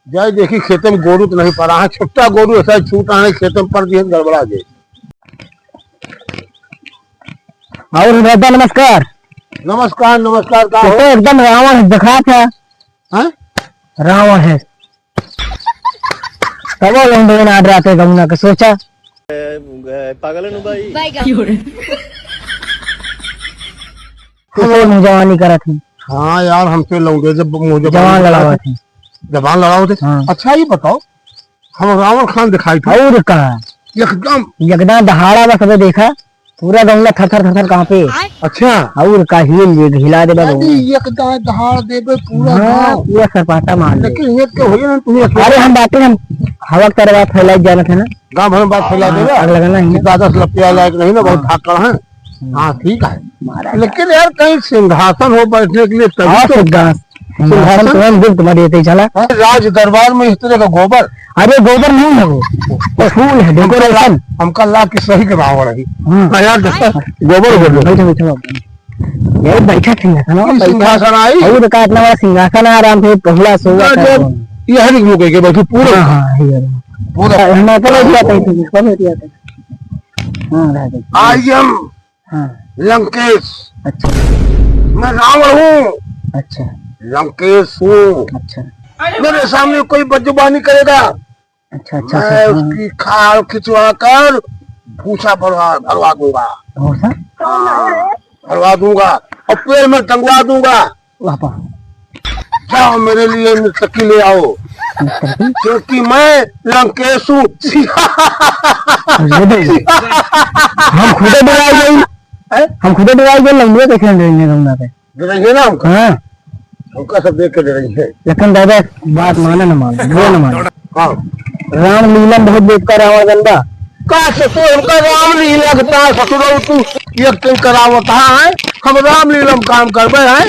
जाए देखी खेत में गोरू तो नहीं पड़ा है, छोटा गोरू ऐसा छूट आने खेत में पड़ दिए गड़बड़ा गए। और दादा नमस्कार। नमस्कार नमस्कार। का तो एकदम रावण दिखा था। हाँ? रावण है तब लोग आड रहा थे गमुना के सोचा पागल है भाई जवानी करा थी। हाँ यार हमसे लौंडे जब जवान लड़ावा थी। जवान लड़ाओ थे। हाँ। अच्छा ये बताओ हम रावण खान दिखाई था और कहा एकदम एकदम दहाड़ा बस हमें देखा पूरा गमला थर थर थर थर कहाँ पे। अच्छा और का हिला दे एकदम दहाड़ देवे पूरा गाँव। पूरा सरपाटा मार दे। लेकिन ये तो होई ना तुम्हें अरे हम बातें हम हवा तरवा फैलाई जाना था ना गाँव भर में बात फैला देगा। आग लगाना ही है। ज्यादा लपिया लायक नहीं ना, बहुत धाकड़ है। हाँ ठीक है लेकिन यार कहीं सिंहासन हो बैठने के लिए तभी तो सिंहासन तुम गिफ्ट में देते चला। राज दरबार में इस तरह का गोबर। अरे गोबर नहीं है वो फूल है डेकोरेशन। हमका ला के सही का रावण है। हाँ यार गोबर बैठो बैठो यही बैठा सिंहासन आई और का इतना बड़ा सिंहासन आराम से पहला सोया ये हर मुंह के बैठो पूरा। पूरा हम तो दिया था इसको दिया था। I am Lankesh. अच्छा मैं रावण हूँ। अच्छा लंकेश हूँ। अच्छा मेरे सामने कोई बदजुबानी करेगा अच्छा अच्छा मैं उसकी खाल खिंचवा कर पूछा भरवा दूंगा। भरवा दूंगा और पेड़ में टंगवा दूंगा। जाओ मेरे लिए नर्तकी ले आओ क्योंकि मैं लंकेश हूँ। हम खुद डराई गए लंबे कैसे डरेंगे गंगा पे डरेंगे ना हमको। हाँ हमका सब देख के डरेंगे। लेकिन दादा बात माना न माना वो न माना। हाँ राम लीला बहुत देखता रावण गंदा का ससुर हमका राम लीला का ससुर तू एक दिन करावता है हम राम लीला में काम करबे हैं।